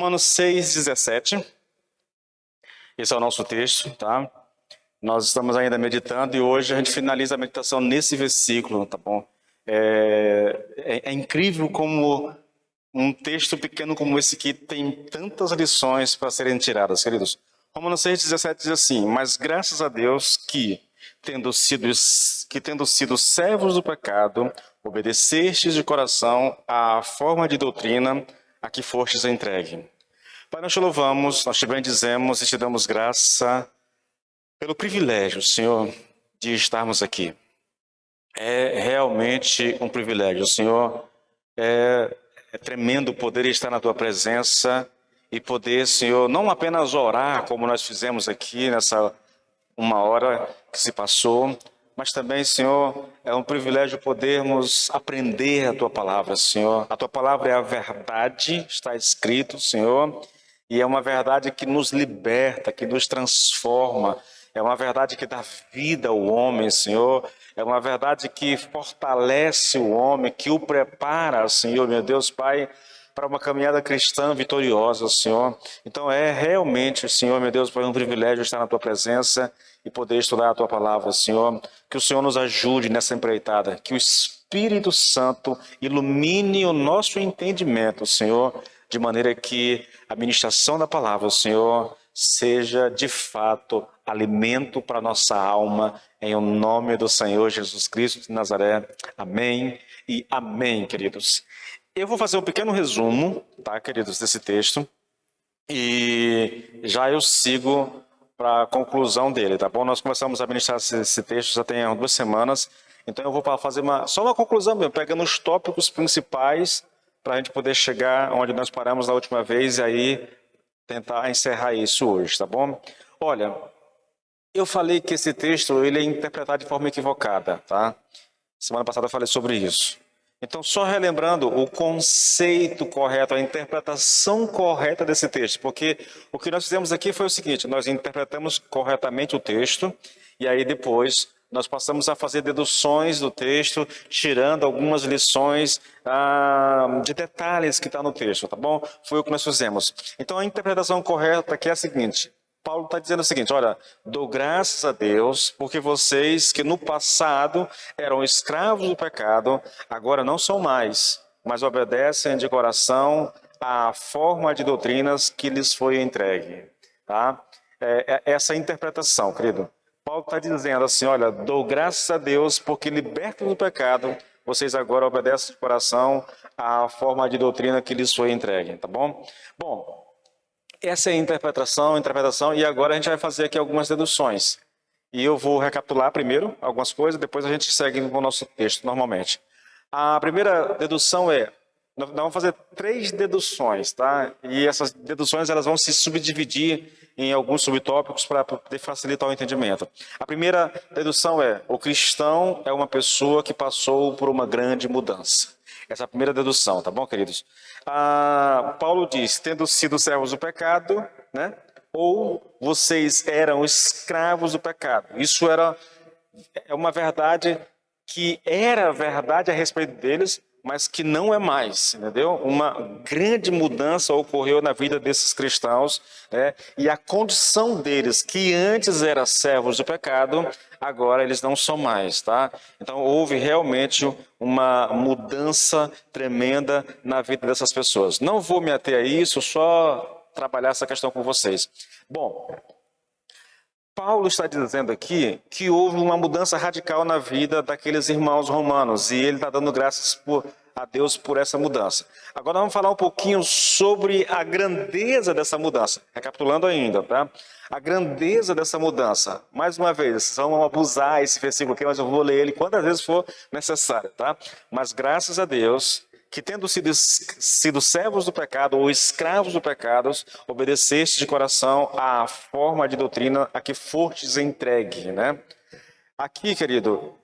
Romanos 6,17. Esse é o nosso texto, tá? Nós estamos ainda meditando e hoje a gente finaliza a meditação nesse versículo, tá bom? É incrível como um texto pequeno como esse aqui tem tantas lições para serem tiradas, queridos. Romanos 6,17 diz assim: mas graças a Deus que, tendo sido servos do pecado, obedecestes de coração à forma de doutrina a que fostes entregue. Pai, nós te louvamos, nós te bendizemos e te damos graça pelo privilégio, Senhor, de estarmos aqui. É realmente um privilégio, Senhor. É tremendo poder estar na tua presença e poder, Senhor, não apenas orar como nós fizemos aqui nessa uma hora que se passou, mas também, Senhor, é um privilégio podermos aprender a tua palavra, Senhor. A tua palavra é a verdade, está escrito, Senhor, e é uma verdade que nos liberta, que nos transforma. É uma verdade que dá vida ao homem, Senhor. É uma verdade que fortalece o homem, que o prepara, Senhor, meu Deus, Pai, para uma caminhada cristã vitoriosa, Senhor. Então é realmente, Senhor, meu Deus, Pai, um privilégio estar na Tua presença e poder estudar a Tua palavra, Senhor. Que o Senhor nos ajude nessa empreitada, que o Espírito Santo ilumine o nosso entendimento, Senhor, de maneira que a ministração da palavra, Senhor, seja de fato alimento para nossa alma, em o nome do Senhor Jesus Cristo de Nazaré. Amém e amém, queridos. Eu vou fazer um pequeno resumo, tá, queridos, desse texto, e já eu sigo para a conclusão dele, tá bom? Nós começamos a ministrar esse texto já tem 2 semanas, então eu vou fazer só uma conclusão mesmo, pegando os tópicos principais para a gente poder chegar onde nós paramos na última vez e aí tentar encerrar isso hoje, tá bom? Olha, eu falei que esse texto ele é interpretado de forma equivocada, tá? Semana passada eu falei sobre isso. Então, só relembrando o conceito correto, a interpretação correta desse texto, porque o que nós fizemos aqui foi o seguinte: nós interpretamos corretamente o texto e aí depois nós passamos a fazer deduções do texto, tirando algumas lições de detalhes que está no texto, tá bom? Foi o que nós fizemos. Então, a interpretação correta aqui é a seguinte: Paulo está dizendo o seguinte: olha, dou graças a Deus porque vocês que no passado eram escravos do pecado, agora não são mais, mas obedecem de coração à forma de doutrinas que lhes foi entregue. Tá? Essa interpretação, querido. Paulo está dizendo assim: olha, dou graças a Deus porque libertos do pecado, vocês agora obedecem de coração à forma de doutrina que lhes foi entregue, tá bom? Bom, essa é a interpretação, e agora a gente vai fazer aqui algumas deduções. E eu vou recapitular primeiro algumas coisas, depois a gente segue com o nosso texto normalmente. A primeira dedução nós vamos fazer 3 deduções, tá? E essas deduções elas vão se subdividir em alguns subtópicos para poder facilitar o entendimento. A primeira dedução o cristão é uma pessoa que passou por uma grande mudança. Essa é a primeira dedução, tá bom, queridos? Paulo diz: tendo sido servos do pecado, né? Ou vocês eram escravos do pecado. Isso é uma verdade que era verdade a respeito deles, mas que não é mais, entendeu? Uma grande mudança ocorreu na vida desses cristãos, né? E a condição deles, que antes eram servos do pecado, agora eles não são mais, tá? Então houve realmente uma mudança tremenda na vida dessas pessoas. Não vou me ater a isso, só trabalhar essa questão com vocês. Bom, Paulo está dizendo aqui que houve uma mudança radical na vida daqueles irmãos romanos e ele está dando graças a Deus por essa mudança. Agora vamos falar um pouquinho sobre a grandeza dessa mudança. Recapitulando ainda, tá? A grandeza dessa mudança. Mais uma vez, vamos abusar esse versículo aqui, mas eu vou ler ele quantas vezes for necessário, tá? Mas graças a Deus que, tendo sido servos do pecado ou escravos do pecado, obedeceste de coração à forma de doutrina a que fostes entregue, né? Aqui, querido,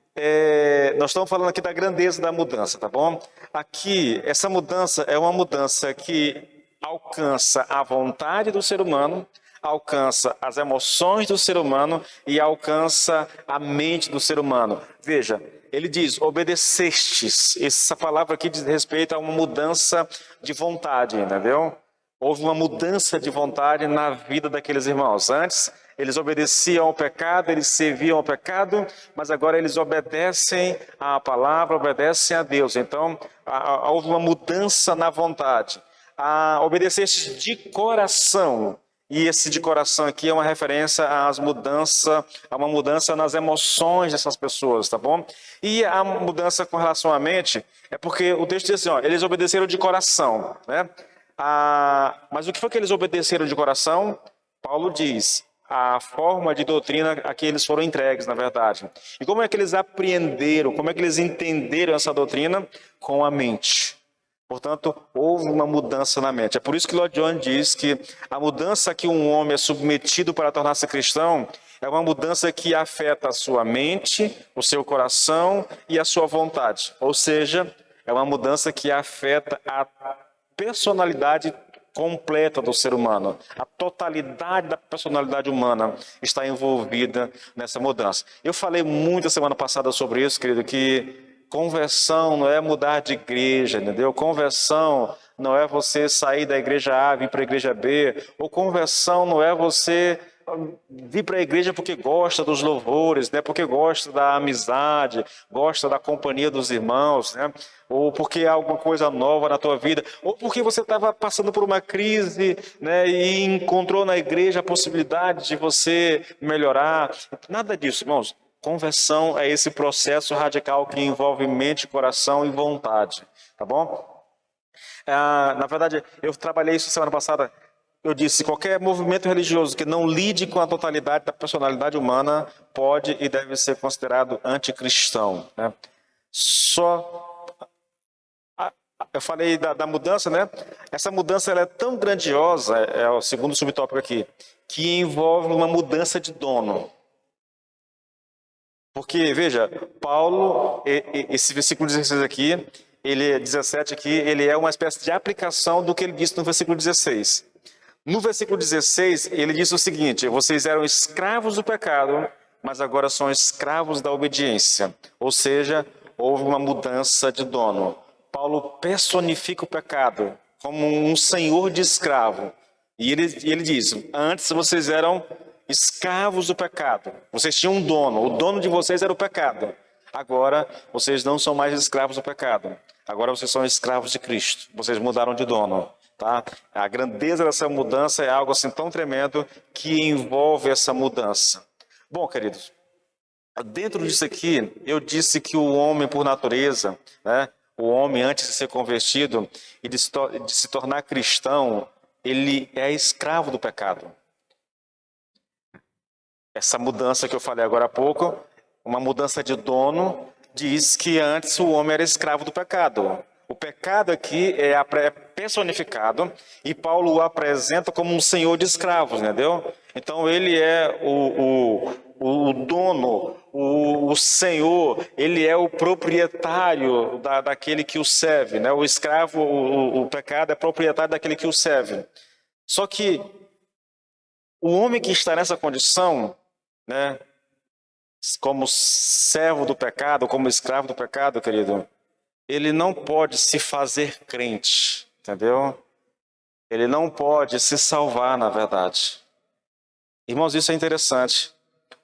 nós estamos falando aqui da grandeza da mudança, tá bom? Aqui, essa mudança é uma mudança que alcança a vontade do ser humano, alcança as emoções do ser humano e alcança a mente do ser humano. Veja, ele diz, obedecestes. Essa palavra aqui diz respeito a uma mudança de vontade, entendeu? Houve uma mudança de vontade na vida daqueles irmãos. Antes, eles obedeciam ao pecado, eles serviam ao pecado, mas agora eles obedecem à palavra, obedecem a Deus. Então, houve uma mudança na vontade. A obedecer de coração. E esse de coração aqui é uma referência a uma mudança nas emoções dessas pessoas, tá bom? E a mudança com relação à mente é porque o texto diz assim, ó, eles obedeceram de coração, né? Mas o que foi que eles obedeceram de coração? Paulo diz, a forma de doutrina a que eles foram entregues, na verdade. E como é que eles apreenderam, como é que eles entenderam essa doutrina? Com a mente. Portanto, houve uma mudança na mente. É por isso que Lloyd Jones diz que a mudança a que um homem é submetido para tornar-se cristão é uma mudança que afeta a sua mente, o seu coração e a sua vontade. Ou seja, é uma mudança que afeta a personalidade completa do ser humano. A totalidade da personalidade humana está envolvida nessa mudança. Eu falei muito a semana passada sobre isso, querido, que conversão não é mudar de igreja, entendeu? Conversão não é você sair da igreja A e vir para a igreja B, ou conversão não é você vir para a igreja porque gosta dos louvores, né? Porque gosta da amizade, gosta da companhia dos irmãos, né? Ou porque há alguma coisa nova na tua vida, ou porque você estava passando por uma crise, né? E encontrou na igreja a possibilidade de você melhorar. Nada disso, irmãos. Conversão é esse processo radical que envolve mente, coração e vontade, tá bom? Na verdade, eu trabalhei isso semana passada. Eu disse, qualquer movimento religioso que não lide com a totalidade da personalidade humana pode e deve ser considerado anticristão, né? Eu falei da mudança, né? Essa mudança ela é tão grandiosa, é o segundo subtópico aqui, que envolve uma mudança de dono. Porque, veja, Paulo, esse versículo 16 aqui, 17 aqui, ele é uma espécie de aplicação do que ele disse no versículo 16. No versículo 16, ele diz o seguinte, vocês eram escravos do pecado, mas agora são escravos da obediência. Ou seja, houve uma mudança de dono. Paulo personifica o pecado como um senhor de escravo. E ele diz, antes vocês eram escravos do pecado. Vocês tinham um dono, o dono de vocês era o pecado. Agora, vocês não são mais escravos do pecado. Agora vocês são escravos de Cristo. Vocês mudaram de dono. Tá? A grandeza dessa mudança é algo assim tão tremendo que envolve essa mudança. Bom, queridos, dentro disso aqui, eu disse que o homem por natureza, né, o homem antes de ser convertido e de se tornar cristão, ele é escravo do pecado. Essa mudança que eu falei agora há pouco, uma mudança de dono, diz que antes o homem era escravo do pecado. O pecado aqui é personificado e Paulo o apresenta como um senhor de escravos, entendeu? Então ele é o dono, o senhor, ele é o proprietário daquele que o serve, né? O escravo, o pecado é proprietário daquele que o serve. Só que o homem que está nessa condição, né, como servo do pecado, como escravo do pecado, querido, ele não pode se fazer crente, entendeu? Ele não pode se salvar, na verdade. Irmãos, isso é interessante.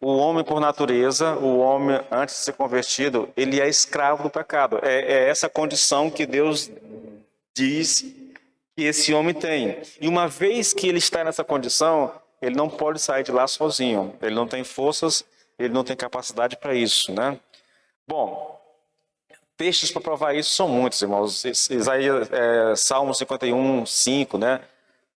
O homem, por natureza, o homem, antes de ser convertido, ele é escravo do pecado. É essa condição que Deus diz que esse homem tem. E uma vez que ele está nessa condição, ele não pode sair de lá sozinho. Ele não tem forças, ele não tem capacidade para isso, né? Bom, textos para provar isso são muitos, irmãos. Salmo 51, 5, né?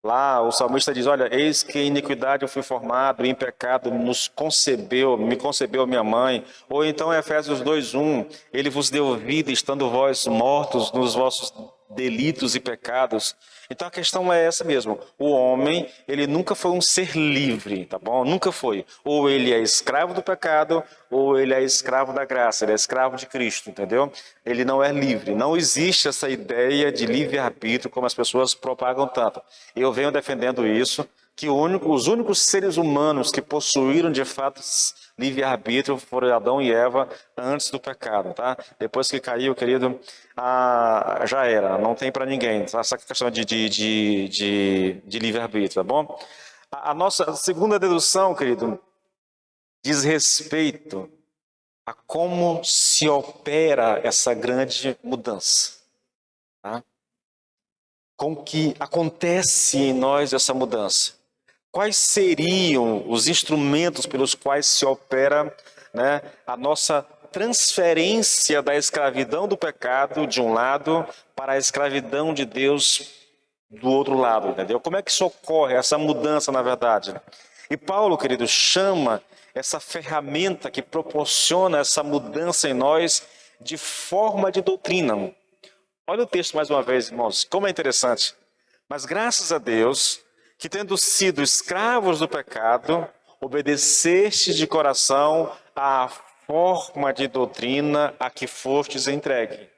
Lá o salmista diz, olha, eis que em iniquidade eu fui formado, e em pecado me concebeu minha mãe. Ou então Efésios 2:1, ele vos deu vida, estando vós mortos nos vossos delitos e pecados. Então a questão é essa mesmo. O homem, ele nunca foi um ser livre, tá bom? Nunca foi. Ou ele é escravo do pecado, ou ele é escravo da graça, ele é escravo de Cristo, entendeu? Ele não é livre. Não existe essa ideia de livre-arbítrio como as pessoas propagam tanto. Eu venho defendendo isso, que os únicos seres humanos que possuíram de fato livre-arbítrio foram Adão e Eva antes do pecado, tá? Depois que caiu, querido, já era, não tem para ninguém, tá? Essa questão de livre-arbítrio, tá bom? A nossa segunda dedução, querido, diz respeito a como se opera essa grande mudança, tá? Como que acontece em nós essa mudança? Quais seriam os instrumentos pelos quais se opera, né, a nossa transferência da escravidão do pecado de um lado para a escravidão de Deus do outro lado, entendeu? Como é que isso ocorre, essa mudança, na verdade? E Paulo, querido, chama essa ferramenta que proporciona essa mudança em nós de forma de doutrina. Olha o texto mais uma vez, irmãos, como é interessante. Mas graças a Deus, que tendo sido escravos do pecado, obedecestes de coração à forma de doutrina a que fostes entregue.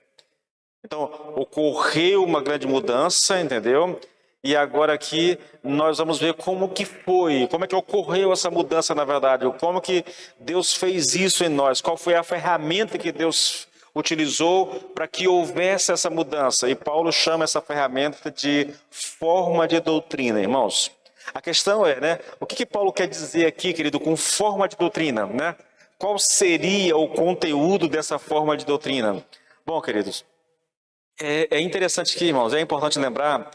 Então, ocorreu uma grande mudança, entendeu? E agora aqui nós vamos ver como que foi, como é que ocorreu essa mudança na verdade, como que Deus fez isso em nós, qual foi a ferramenta que Deus utilizou para que houvesse essa mudança. E Paulo chama essa ferramenta de forma de doutrina, irmãos. A questão é, né, o que Paulo quer dizer aqui, querido, com forma de doutrina, né? Qual seria o conteúdo dessa forma de doutrina? Bom, queridos, é interessante aqui, irmãos, é importante lembrar,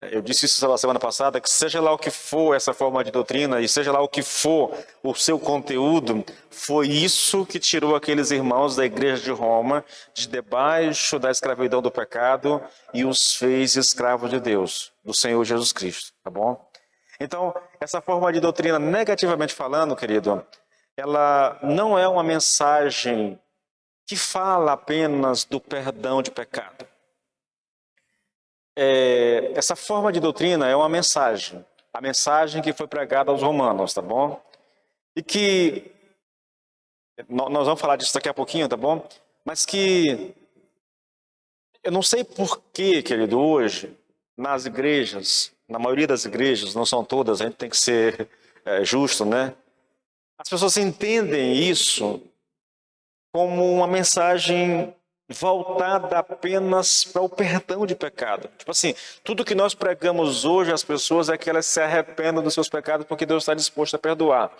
eu disse isso na semana passada, que seja lá o que for essa forma de doutrina, e seja lá o que for o seu conteúdo, foi isso que tirou aqueles irmãos da igreja de Roma de debaixo da escravidão do pecado e os fez escravos de Deus, do Senhor Jesus Cristo, tá bom? Então, essa forma de doutrina, negativamente falando, querido, ela não é uma mensagem que fala apenas do perdão de pecado. Essa forma de doutrina é uma mensagem, a mensagem que foi pregada aos romanos, tá bom? E que, nós vamos falar disso daqui a pouquinho, tá bom? Mas que, eu não sei por que, querido, hoje, nas igrejas, na maioria das igrejas, não são todas, a gente tem que ser justo, né? As pessoas entendem isso como uma mensagem voltada apenas para o perdão de pecado. Tipo assim, tudo que nós pregamos hoje às pessoas é que elas se arrependam dos seus pecados porque Deus está disposto a perdoar.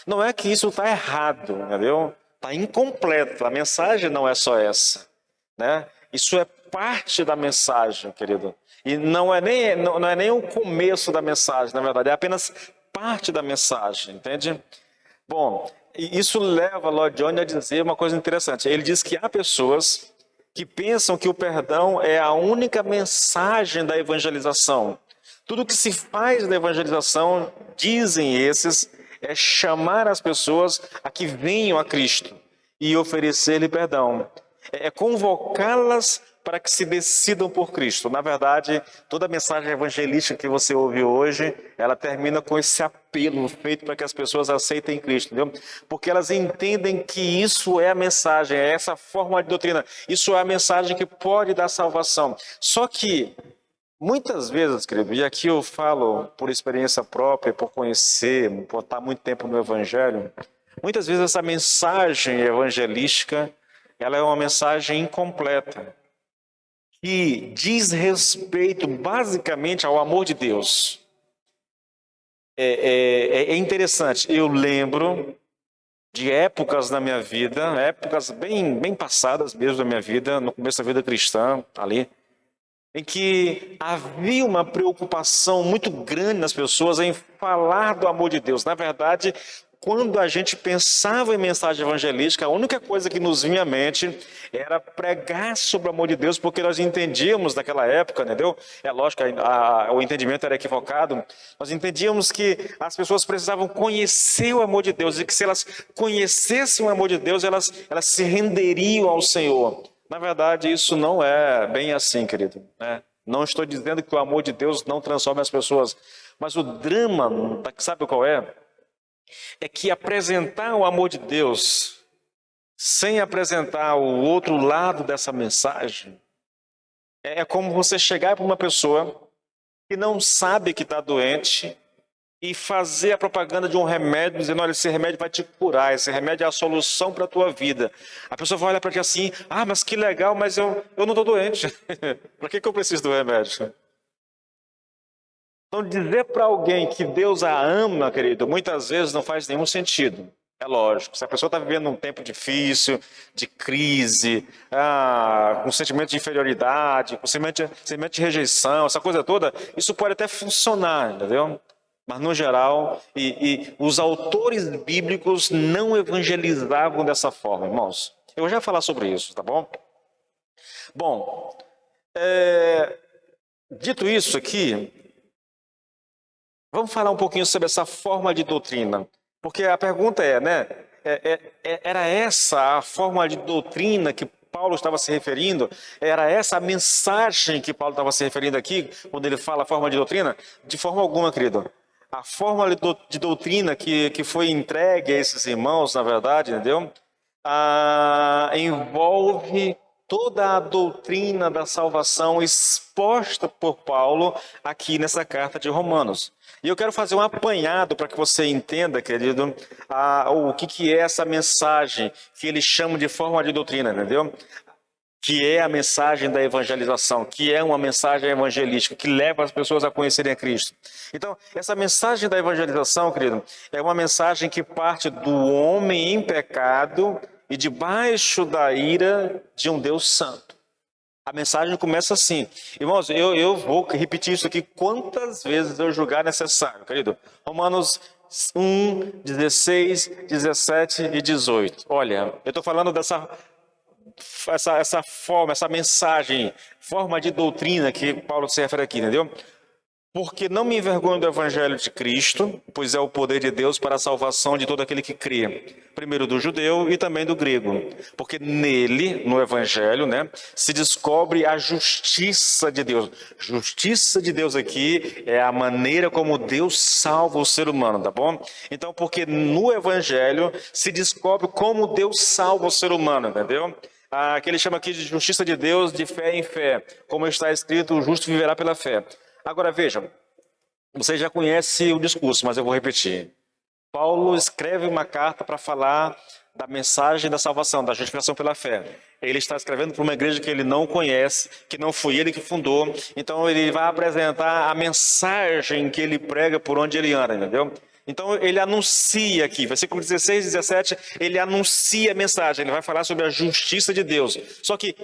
Não é que isso está errado, entendeu? Está incompleto. A mensagem não é só essa, né? Isso é parte da mensagem, querido. E não é nem o começo da mensagem, na verdade, é apenas parte da mensagem, entende? Bom, e isso leva Lloyd Jones a dizer uma coisa interessante. Ele diz que há pessoas que pensam que o perdão é a única mensagem da evangelização. Tudo que se faz na evangelização, dizem esses, é chamar as pessoas a que venham a Cristo e oferecer-lhe perdão. É convocá-las para que se decidam por Cristo. Na verdade, toda a mensagem evangelística que você ouve hoje, ela termina com esse apelo feito para que as pessoas aceitem Cristo, entendeu? Porque elas entendem que isso é a mensagem, é essa forma de doutrina, isso é a mensagem que pode dar salvação. Só que, muitas vezes, querido, e aqui eu falo por experiência própria, por conhecer, por estar muito tempo no Evangelho, muitas vezes essa mensagem evangelística, ela é uma mensagem incompleta, que diz respeito basicamente ao amor de Deus. É interessante, eu lembro de épocas na minha vida, épocas bem passadas mesmo da minha vida, no começo da vida cristã, ali, em que havia uma preocupação muito grande nas pessoas em falar do amor de Deus. Na verdade, quando a gente pensava em mensagem evangelística, a única coisa que nos vinha à mente era pregar sobre o amor de Deus, porque nós entendíamos naquela época, entendeu? É lógico, o entendimento era equivocado. Nós entendíamos que as pessoas precisavam conhecer o amor de Deus e que se elas conhecessem o amor de Deus, elas se renderiam ao Senhor. Na verdade, isso não é bem assim, querido, né? Não estou dizendo que o amor de Deus não transforma as pessoas, mas o drama, sabe qual é? É que apresentar o amor de Deus sem apresentar o outro lado dessa mensagem é como você chegar para uma pessoa que não sabe que está doente e fazer a propaganda de um remédio, dizendo, olha, esse remédio vai te curar, esse remédio é a solução para a tua vida. A pessoa vai olhar para ti assim, mas que legal, mas eu não estou doente. Para que eu preciso do remédio? Então, dizer para alguém que Deus a ama, querido, muitas vezes não faz nenhum sentido. É lógico, se a pessoa está vivendo um tempo difícil, de crise, com sentimento de inferioridade, com sentimento de rejeição, essa coisa toda, isso pode até funcionar, entendeu? Mas, no geral, e os autores bíblicos não evangelizavam dessa forma, irmãos. Eu já vou falar sobre isso, tá bom? Bom, dito isso aqui, vamos falar um pouquinho sobre essa forma de doutrina. Porque a pergunta era essa a forma de doutrina que Paulo estava se referindo? Era essa a mensagem que Paulo estava se referindo aqui, quando ele fala forma de doutrina? De forma alguma, querido. A forma de doutrina que foi entregue a esses irmãos, na verdade, entendeu? Envolve toda a doutrina da salvação exposta por Paulo aqui nessa carta de Romanos. E eu quero fazer um apanhado para que você entenda, querido, o que é essa mensagem que eles chamam de forma de doutrina, entendeu? Que é a mensagem da evangelização, que é uma mensagem evangelística, que leva as pessoas a conhecerem a Cristo. Então, essa mensagem da evangelização, querido, é uma mensagem que parte do homem em pecado e debaixo da ira de um Deus santo. A mensagem começa assim. Irmãos, eu vou repetir isso aqui quantas vezes eu julgar necessário, querido. Romanos 1, 16, 17 e 18. Olha, eu estou falando dessa forma, essa mensagem, forma de doutrina que Paulo se refere aqui, entendeu? Porque não me envergonho do evangelho de Cristo, pois é o poder de Deus para a salvação de todo aquele que crê. Primeiro do judeu e também do grego. Porque nele, no evangelho, se descobre a justiça de Deus. Justiça de Deus aqui é a maneira como Deus salva o ser humano, tá bom? Então, porque no evangelho se descobre como Deus salva o ser humano, entendeu? Que ele chama aqui de justiça de Deus, de fé em fé. Como está escrito, o justo viverá pela fé. Agora vejam, você já conhece o discurso, mas eu vou repetir. Paulo escreve uma carta para falar da mensagem da salvação, da justificação pela fé. Ele está escrevendo para uma igreja que ele não conhece, que não foi ele que fundou. Então ele vai apresentar a mensagem que ele prega por onde ele anda, entendeu? Então ele anuncia aqui, versículo 16 e 17, ele anuncia a mensagem, ele vai falar sobre a justiça de Deus. Só que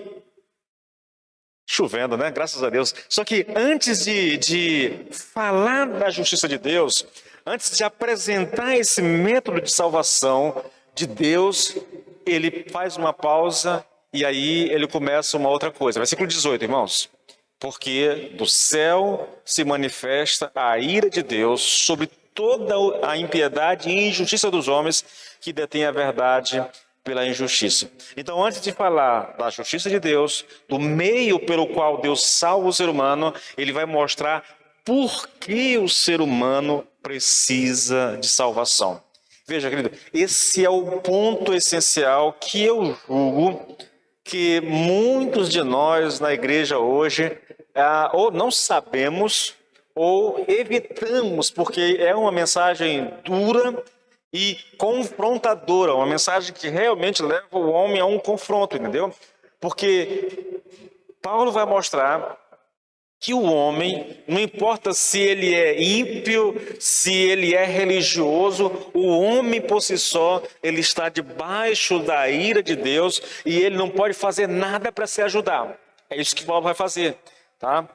chovendo, graças a Deus. Só que antes de falar da justiça de Deus, antes de apresentar esse método de salvação de Deus, ele faz uma pausa e aí ele começa uma outra coisa. Versículo 18, irmãos. Porque do céu se manifesta a ira de Deus sobre toda a impiedade e injustiça dos homens que detêm a verdade pela injustiça. Então, antes de falar da justiça de Deus, do meio pelo qual Deus salva o ser humano, ele vai mostrar por que o ser humano precisa de salvação. Veja, querido, esse é o ponto essencial que eu julgo que muitos de nós na igreja hoje ou não sabemos ou evitamos, porque é uma mensagem dura e confrontadora, uma mensagem que realmente leva o homem a um confronto, entendeu? Porque Paulo vai mostrar que o homem, não importa se ele é ímpio, se ele é religioso, o homem por si só, ele está debaixo da ira de Deus e ele não pode fazer nada para se ajudar. É isso que Paulo vai fazer, tá?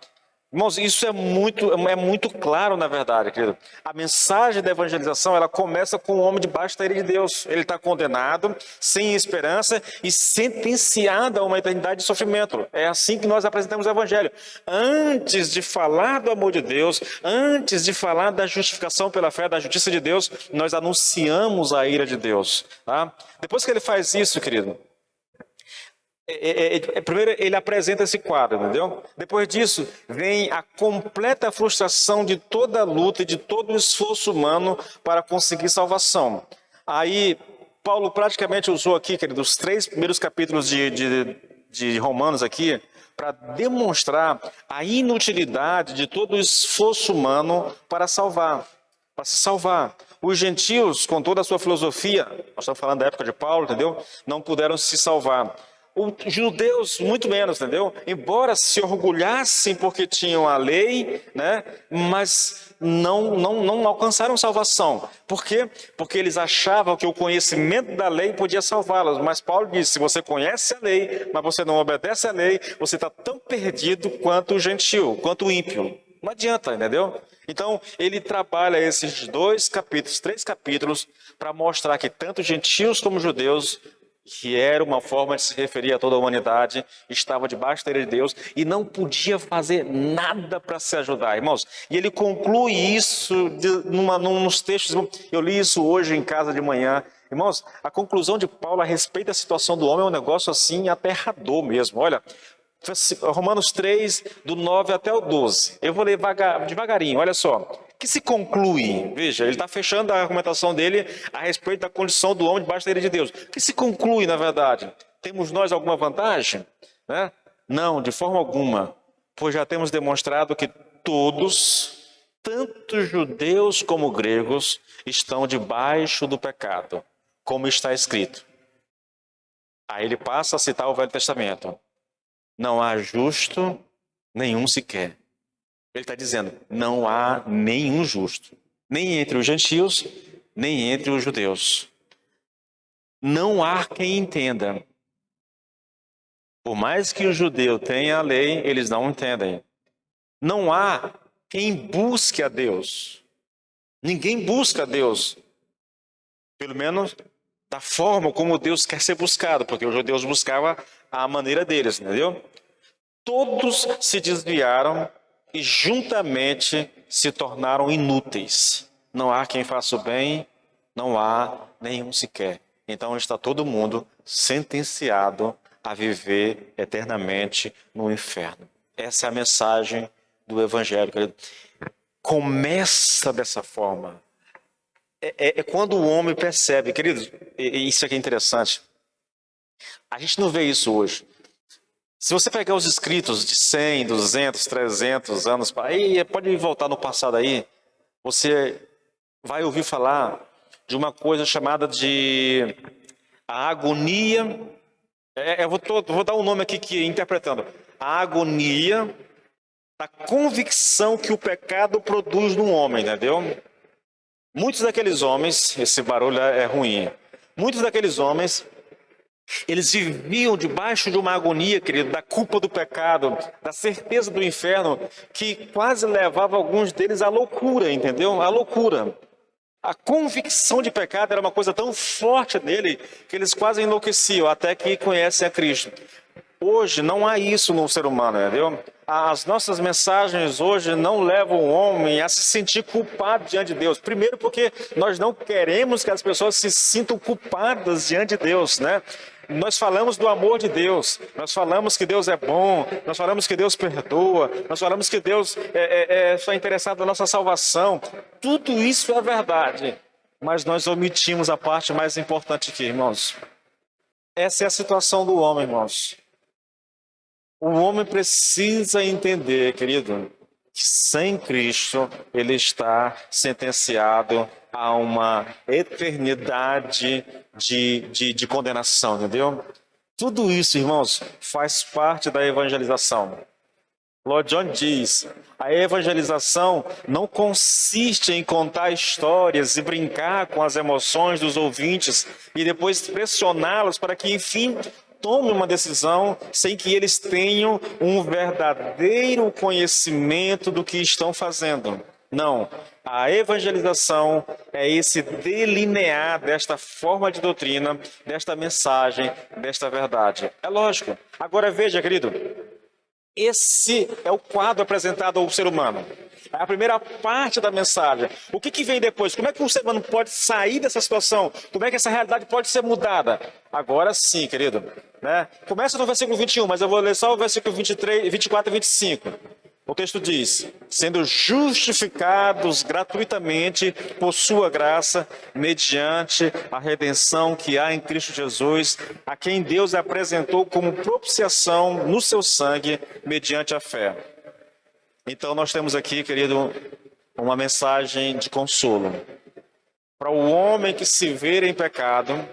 Irmãos, isso é muito claro, na verdade, querido. A mensagem da evangelização, ela começa com o homem debaixo da ira de Deus. Ele está condenado, sem esperança e sentenciado a uma eternidade de sofrimento. É assim que nós apresentamos o evangelho. Antes de falar do amor de Deus, antes de falar da justificação pela fé, da justiça de Deus, nós anunciamos a ira de Deus. Tá? Depois que ele faz isso, querido, primeiro ele apresenta esse quadro, entendeu? Depois disso vem a completa frustração de toda a luta e de todo o esforço humano para conseguir salvação. Aí Paulo praticamente usou aqui, querido, os 3 primeiros capítulos de Romanos aqui para demonstrar a inutilidade de todo o esforço humano para salvar. para se salvar. Os gentios, com toda a sua filosofia, nós estamos falando da época de Paulo, entendeu? Não puderam se salvar. Os judeus, muito menos, entendeu? Embora se orgulhassem porque tinham a lei, né? Mas não alcançaram salvação. Por quê? Porque eles achavam que o conhecimento da lei podia salvá-los. Mas Paulo disse, se você conhece a lei, mas você não obedece à lei, você está tão perdido quanto o gentio, quanto o ímpio. Não adianta, entendeu? Então, ele trabalha esses 2 capítulos, 3 capítulos, para mostrar que tanto gentios como judeus, que era uma forma de se referir a toda a humanidade, estava debaixo da lei de Deus e não podia fazer nada para se ajudar, irmãos. E ele conclui isso nos textos, eu li isso hoje em casa de manhã. Irmãos, a conclusão de Paulo a respeito da situação do homem é um negócio assim aterrador mesmo. Olha, Romanos 3, do 9 até o 12. Eu vou ler devagarinho, olha só. Que se conclui, veja, ele está fechando a argumentação dele a respeito da condição do homem debaixo da lei de Deus. Que se conclui, na verdade? Temos nós alguma vantagem? Né? Não, de forma alguma, pois já temos demonstrado que todos, tanto judeus como gregos, estão debaixo do pecado, como está escrito. Aí ele passa a citar o Velho Testamento. Não há justo nenhum sequer. Ele está dizendo, não há nenhum justo, nem entre os gentios, nem entre os judeus. Não há quem entenda. Por mais que o judeu tenha a lei, eles não entendem. Não há quem busque a Deus. Ninguém busca a Deus. Pelo menos da forma como Deus quer ser buscado, porque os judeus buscavam a maneira deles, entendeu? Todos se desviaram e juntamente se tornaram inúteis. Não há quem faça o bem, não há nenhum sequer. Então está todo mundo sentenciado a viver eternamente no inferno. Essa é a mensagem do Evangelho, querido. Começa dessa forma. É quando o homem percebe, queridos, isso aqui é interessante. A gente não vê isso hoje. Se você pegar os escritos de 100, 200, 300 anos, aí pode voltar no passado aí, você vai ouvir falar de uma coisa chamada de a agonia. Eu vou dar um nome aqui que interpretando. A agonia da convicção que o pecado produz no homem, entendeu? Muitos daqueles homens, esse barulho é ruim, muitos daqueles homens, eles viviam debaixo de uma agonia, querido, da culpa do pecado, da certeza do inferno, que quase levava alguns deles à loucura, entendeu? À loucura. A convicção de pecado era uma coisa tão forte nele que eles quase enlouqueciam, até que conhecem a Cristo. Hoje não há isso no ser humano, entendeu? As nossas mensagens hoje não levam o homem a se sentir culpado diante de Deus. Primeiro porque nós não queremos que as pessoas se sintam culpadas diante de Deus, né? Nós falamos do amor de Deus, nós falamos que Deus é bom, nós falamos que Deus perdoa, nós falamos que Deus está interessado na nossa salvação. Tudo isso é verdade, mas nós omitimos a parte mais importante aqui, irmãos. Essa é a situação do homem, irmãos. O homem precisa entender, querido, que sem Cristo ele está sentenciado a uma eternidade de condenação, entendeu? Tudo isso, irmãos, faz parte da evangelização. Lloyd Jones diz, a evangelização não consiste em contar histórias e brincar com as emoções dos ouvintes e depois pressioná-los para que, enfim, tome uma decisão sem que eles tenham um verdadeiro conhecimento do que estão fazendo. Não, a evangelização é esse delinear desta forma de doutrina, desta mensagem, desta verdade. É lógico. Agora veja, querido, esse é o quadro apresentado ao ser humano. É a primeira parte da mensagem. O que vem depois? Como é que o ser humano pode sair dessa situação? Como é que essa realidade pode ser mudada? Agora sim, querido. Né? Começa no versículo 21, mas eu vou ler só o versículo 23, 24 e 25. O texto diz, sendo justificados gratuitamente por sua graça, mediante a redenção que há em Cristo Jesus, a quem Deus apresentou como propiciação no seu sangue, mediante a fé. Então nós temos aqui, querido, uma mensagem de consolo. Para o homem que se vê em pecado,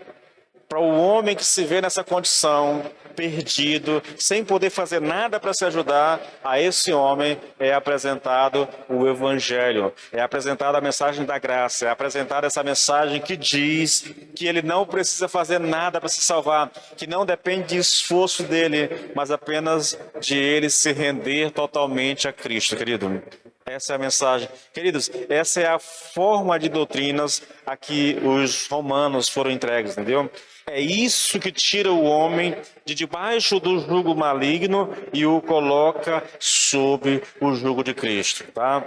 para o homem que se vê nessa condição, perdido, sem poder fazer nada para se ajudar, a esse homem é apresentado o Evangelho, é apresentada a mensagem da graça, é apresentada essa mensagem que diz que ele não precisa fazer nada para se salvar, que não depende de esforço dele, mas apenas de ele se render totalmente a Cristo, querido. Essa é a mensagem. Queridos, essa é a forma de doutrinas a que os romanos foram entregues, entendeu? É isso que tira o homem de debaixo do jugo maligno e o coloca sob o jugo de Cristo, tá?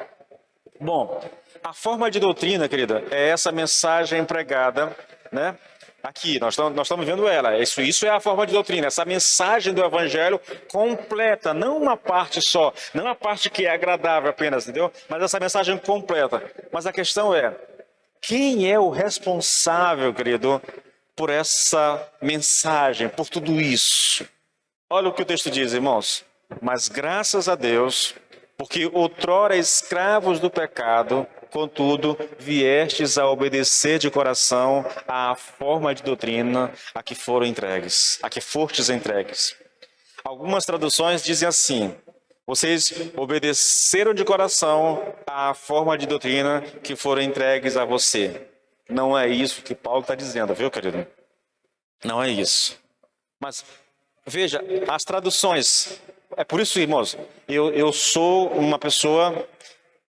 Bom, a forma de doutrina, querida, é essa mensagem pregada, né? Aqui, nós estamos vendo ela. Isso é a forma de doutrina, essa mensagem do Evangelho completa, não uma parte só, não a parte que é agradável apenas, entendeu? Mas essa mensagem completa. Mas a questão é, quem é o responsável, querido, por essa mensagem, por tudo isso? Olha o que o texto diz, irmãos. Mas graças a Deus, porque outrora escravos do pecado, contudo, viestes a obedecer de coração à forma de doutrina a que foram entregues, a que fostes entregues. Algumas traduções dizem assim: vocês obedeceram de coração à forma de doutrina que foram entregues a você. Não é isso que Paulo está dizendo, viu, querido? Não é isso. Mas, veja, as traduções. É por isso, irmãos, eu sou uma pessoa...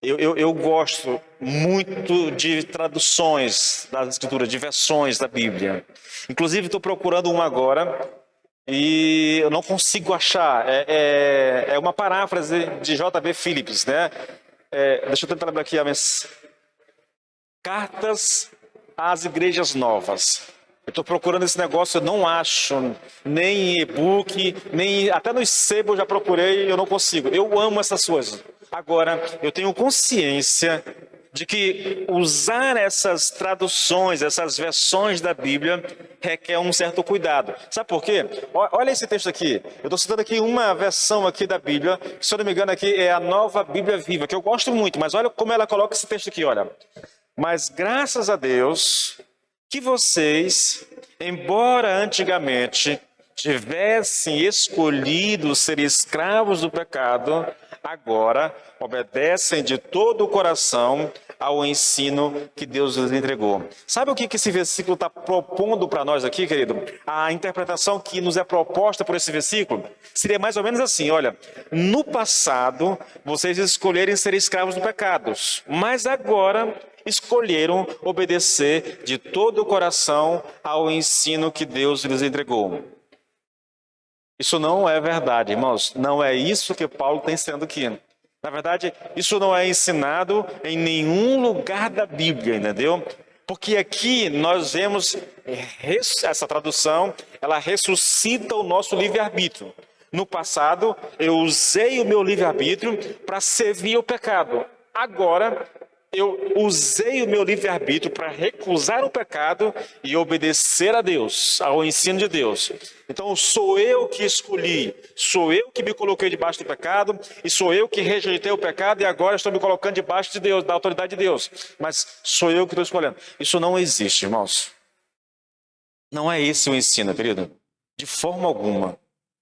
Eu gosto muito de traduções das Escrituras, de versões da Bíblia. Inclusive, estou procurando uma agora e eu não consigo achar. É uma paráfrase de J.B. Phillips, né? Deixa eu tentar lembrar aqui Cartas às Igrejas Novas. Eu estou procurando esse negócio, eu não acho, nem em e-book, nem até no sebo eu já procurei e eu não consigo. Eu amo essas coisas. Agora, eu tenho consciência de que usar essas traduções, essas versões da Bíblia, requer um certo cuidado. Sabe por quê? Olha esse texto aqui. Eu estou citando aqui uma versão aqui da Bíblia, que, se eu não me engano, aqui é a Nova Bíblia Viva, que eu gosto muito, mas olha como ela coloca esse texto aqui, olha. Mas graças a Deus que vocês, embora antigamente tivessem escolhido ser escravos do pecado, agora obedecem de todo o coração ao ensino que Deus lhes entregou. Sabe o que esse versículo está propondo para nós aqui, querido? A interpretação que nos é proposta por esse versículo seria mais ou menos assim: olha, no passado vocês escolheram ser escravos do pecado, mas agora escolheram obedecer de todo o coração ao ensino que Deus lhes entregou. Isso não é verdade, irmãos. Não é isso que Paulo está ensinando aqui. Na verdade, isso não é ensinado em nenhum lugar da Bíblia, entendeu? Porque aqui nós vemos essa tradução, ela ressuscita o nosso livre-arbítrio. No passado, eu usei o meu livre-arbítrio para servir o pecado. Agora, eu usei o meu livre-arbítrio para recusar o pecado e obedecer a Deus, ao ensino de Deus. Então, sou eu que escolhi, sou eu que me coloquei debaixo do pecado, e sou eu que rejeitei o pecado e agora estou me colocando debaixo de Deus, da autoridade de Deus. Mas sou eu que estou escolhendo. Isso não existe, irmãos. Não é esse o ensino, querido. De forma alguma.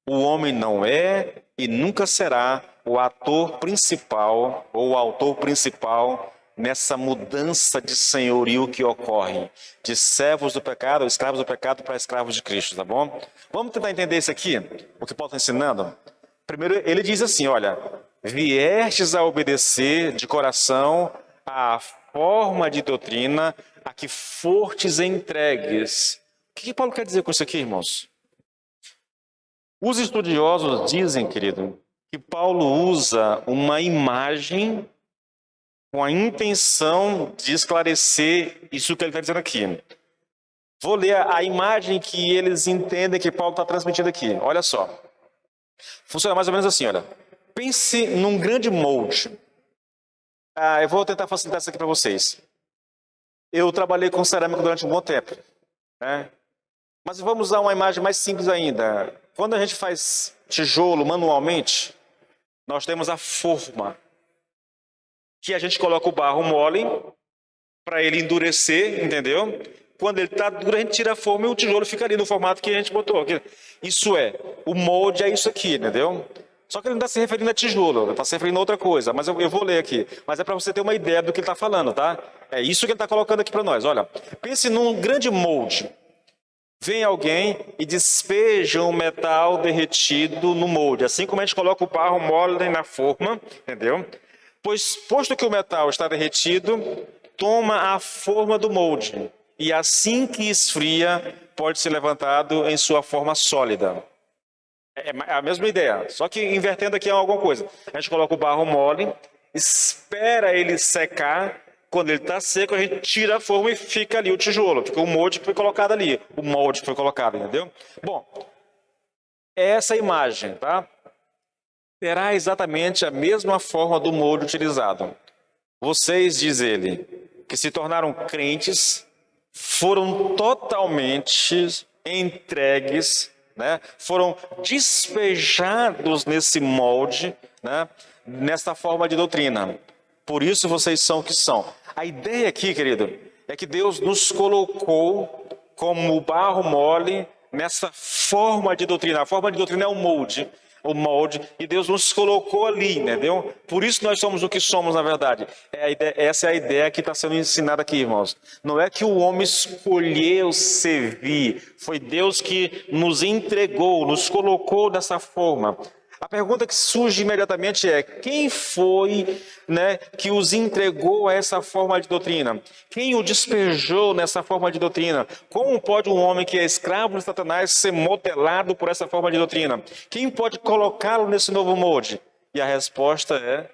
O homem não é e nunca será o ator principal ou o autor principal nessa mudança de senhorio que ocorre, de servos do pecado, ou escravos do pecado, para escravos de Cristo, tá bom? Vamos tentar entender isso aqui, o que Paulo está ensinando? Primeiro, ele diz assim, olha, viestes a obedecer de coração à forma de doutrina a que fortes entregues. O que Paulo quer dizer com isso aqui, irmãos? Os estudiosos dizem, querido, que Paulo usa uma imagem com a intenção de esclarecer isso que ele está dizendo aqui. Vou ler a imagem que eles entendem que Paulo está transmitindo aqui. Olha só. Funciona mais ou menos assim, olha. Pense num grande molde. Eu vou tentar facilitar isso aqui para vocês. Eu trabalhei com cerâmica durante um bom tempo, né? Mas vamos usar uma imagem mais simples ainda. Quando a gente faz tijolo manualmente, nós temos a forma. que a gente coloca o barro mole para ele endurecer, entendeu? Quando ele está duro, a gente tira a forma e o tijolo fica ali no formato que a gente botou. Isso é, o molde é isso aqui, entendeu? Só que ele não está se referindo a tijolo, ele está se referindo a outra coisa, mas eu vou ler aqui. Mas é para você ter uma ideia do que ele está falando, tá? É isso que ele está colocando aqui para nós. Olha, pense num grande molde. Vem alguém e despeja um metal derretido no molde, assim como a gente coloca o barro mole na forma, entendeu? Pois, posto que o metal está derretido, toma a forma do molde, e assim que esfria, pode ser levantado em sua forma sólida. É a mesma ideia, só que invertendo aqui alguma coisa. A gente coloca o barro mole, espera ele secar. Quando ele está seco, a gente tira a forma e fica ali o tijolo, fica o molde que foi colocado ali, o molde que foi colocado, entendeu? Bom, essa imagem, tá? Terá exatamente a mesma forma do molde utilizado. Vocês, diz ele, que se tornaram crentes, foram totalmente entregues, né? Foram despejados nesse molde, né? Nessa forma de doutrina. Por isso vocês são o que são. A ideia aqui, querido, é que Deus nos colocou como barro mole nessa forma de doutrina. A forma de doutrina é o molde, e Deus nos colocou ali, entendeu? Por isso nós somos o que somos, na verdade. Essa é a ideia que está sendo ensinada aqui, irmãos. Não é que o homem escolheu servir, foi Deus que nos entregou, nos colocou dessa forma. A pergunta que surge imediatamente é: quem foi, né, que os entregou a essa forma de doutrina? Quem o despejou nessa forma de doutrina? Como pode um homem que é escravo de Satanás ser modelado por essa forma de doutrina? Quem pode colocá-lo nesse novo molde? E a resposta é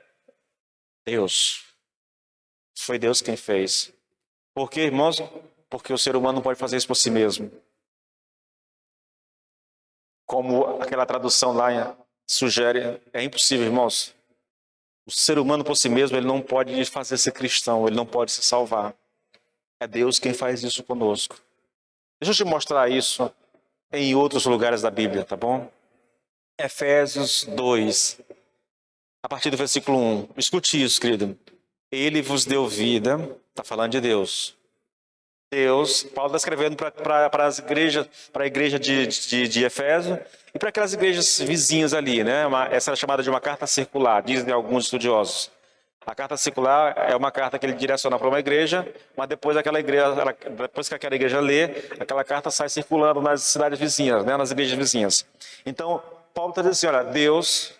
Deus. Foi Deus quem fez. Por quê, irmãos? Porque o ser humano não pode fazer isso por si mesmo. Como aquela tradução lá sugere, é impossível, irmãos. O ser humano por si mesmo, ele não pode fazer ser cristão, ele não pode se salvar. É Deus quem faz isso conosco. Deixa eu te mostrar isso em outros lugares da Bíblia, tá bom? Efésios 2, a partir do versículo 1. Escute isso, querido. Ele vos deu vida, está falando de Deus. Paulo está escrevendo para a igreja de Efésio e para aquelas igrejas vizinhas ali, né? Essa é chamada de uma carta circular, dizem alguns estudiosos. A carta circular é uma carta que ele direciona para uma igreja, mas depois depois que aquela igreja lê, aquela carta sai circulando nas cidades vizinhas, né? Nas igrejas vizinhas. Então, Paulo está dizendo assim, olha, Deus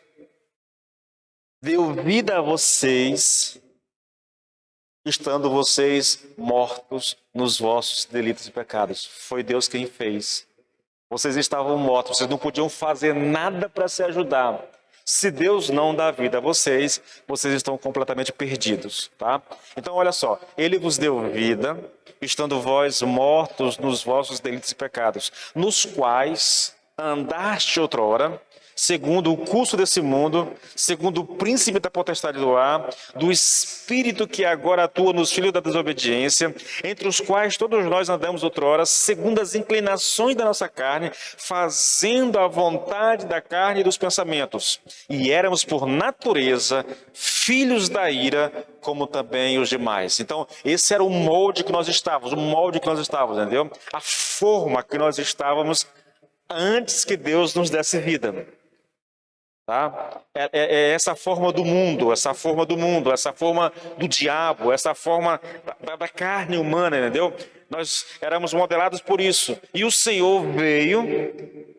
deu vida a vocês, estando vocês mortos nos vossos delitos e pecados. Foi Deus quem fez. Vocês estavam mortos, vocês não podiam fazer nada para se ajudar. Se Deus não dá vida a vocês, vocês estão completamente perdidos, tá? Então, olha só, Ele vos deu vida, estando vós mortos nos vossos delitos e pecados, nos quais andaste outrora, segundo o curso desse mundo, segundo o príncipe da potestade do ar, do espírito que agora atua nos filhos da desobediência, entre os quais todos nós andamos outrora, segundo as inclinações da nossa carne, fazendo a vontade da carne e dos pensamentos. E éramos por natureza filhos da ira, como também os demais. Então, esse era o molde que nós estávamos, entendeu? A forma que nós estávamos antes que Deus nos desse vida. Tá? É essa forma do mundo, essa forma do diabo, essa forma da carne humana, entendeu? Nós éramos modelados por isso. E o Senhor veio,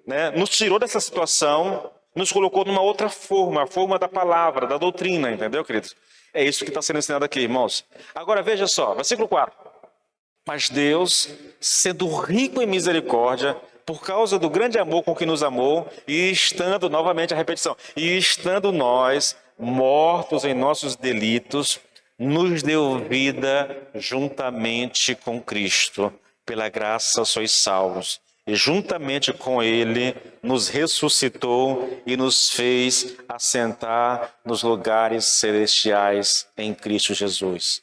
né, nos tirou dessa situação, nos colocou numa outra forma, a forma da palavra, da doutrina, entendeu, queridos? É isso que está sendo ensinado aqui, irmãos. Agora veja só, versículo 4. Mas Deus, sendo rico em misericórdia, por causa do grande amor com que nos amou, e estando, novamente a repetição, e estando nós mortos em nossos delitos, nos deu vida juntamente com Cristo. Pela graça sois salvos. E juntamente com Ele nos ressuscitou e nos fez assentar nos lugares celestiais em Cristo Jesus.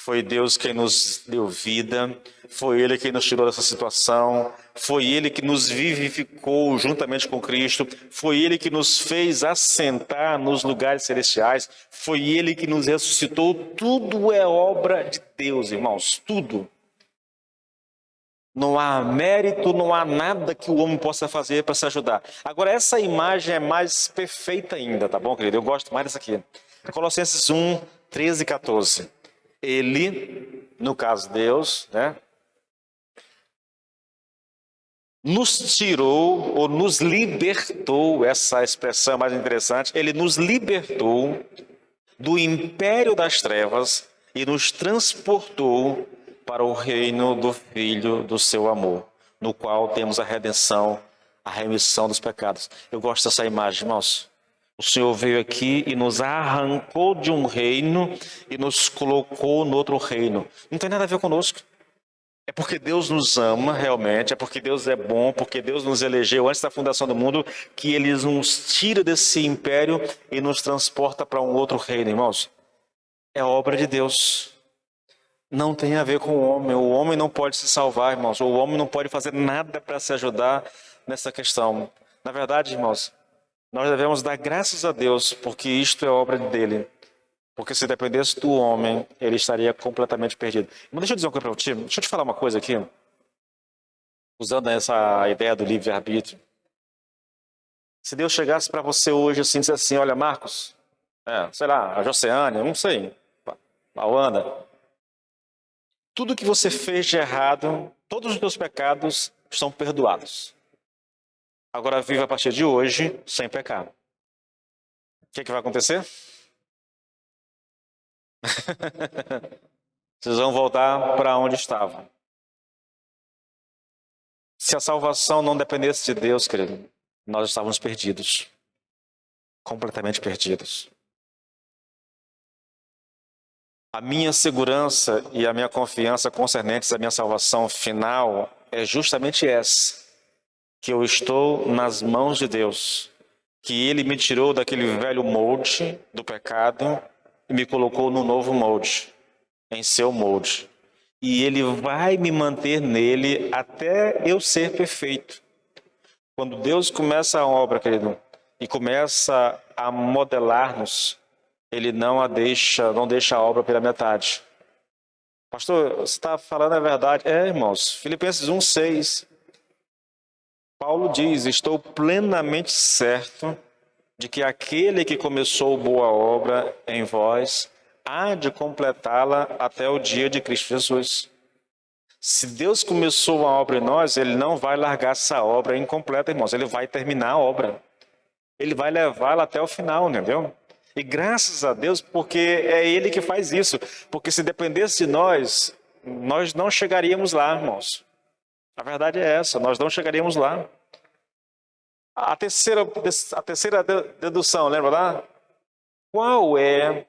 Foi Deus quem nos deu vida, foi Ele quem nos tirou dessa situação, foi Ele que nos vivificou juntamente com Cristo, foi Ele que nos fez assentar nos lugares celestiais, foi Ele que nos ressuscitou. Tudo é obra de Deus, irmãos, tudo. Não há mérito, não há nada que o homem possa fazer para se ajudar. Agora, essa imagem é mais perfeita ainda, tá bom, querido? Eu gosto mais dessa aqui. Colossenses 1, 13 e 14. Ele, no caso Deus, né, nos tirou ou nos libertou, essa expressão é mais interessante, ele nos libertou do império das trevas e nos transportou para o reino do Filho do seu amor, no qual temos a redenção, a remissão dos pecados. Eu gosto dessa imagem, irmãos. O Senhor veio aqui e nos arrancou de um reino e nos colocou no outro reino. Não tem nada a ver conosco. É porque Deus nos ama realmente, é porque Deus é bom, porque Deus nos elegeu antes da fundação do mundo, que Ele nos tira desse império e nos transporta para um outro reino, irmãos. É obra de Deus. Não tem a ver com o homem. O homem não pode se salvar, irmãos. O homem não pode fazer nada para se ajudar nessa questão. Na verdade, irmãos, nós devemos dar graças a Deus, porque isto é obra dele. Porque se dependesse do homem, ele estaria completamente perdido. Mas deixa eu dizer uma coisa para você. Deixa eu te falar uma coisa aqui. Usando essa ideia do livre-arbítrio. Se Deus chegasse para você hoje assim, dissesse assim, olha, Marcos, sei lá, a Josiane, não sei, a Wanda, tudo que você fez de errado, todos os teus pecados estão perdoados. Agora viva a partir de hoje sem pecar. O que vai acontecer? Vocês vão voltar para onde estavam. Se a salvação não dependesse de Deus, querido, nós estávamos perdidos. Completamente perdidos. A minha segurança e a minha confiança concernentes à minha salvação final é justamente essa. Que eu estou nas mãos de Deus, que Ele me tirou daquele velho molde do pecado e me colocou no novo molde, em seu molde. E Ele vai me manter nele até eu ser perfeito. Quando Deus começa a obra, querido, e começa a modelar-nos, Ele não deixa a obra pela metade. Pastor, você está falando a verdade. Irmãos, Filipenses 1,6. Paulo diz, estou plenamente certo de que aquele que começou boa obra em vós, há de completá-la até o dia de Cristo Jesus. Se Deus começou uma obra em nós, Ele não vai largar essa obra incompleta, irmãos. Ele vai terminar a obra. Ele vai levá-la até o final, entendeu? E graças a Deus, porque é Ele que faz isso. Porque se dependesse de nós, nós não chegaríamos lá, irmãos. A verdade é essa, nós não chegaríamos lá. A terceira dedução, lembra lá? Qual é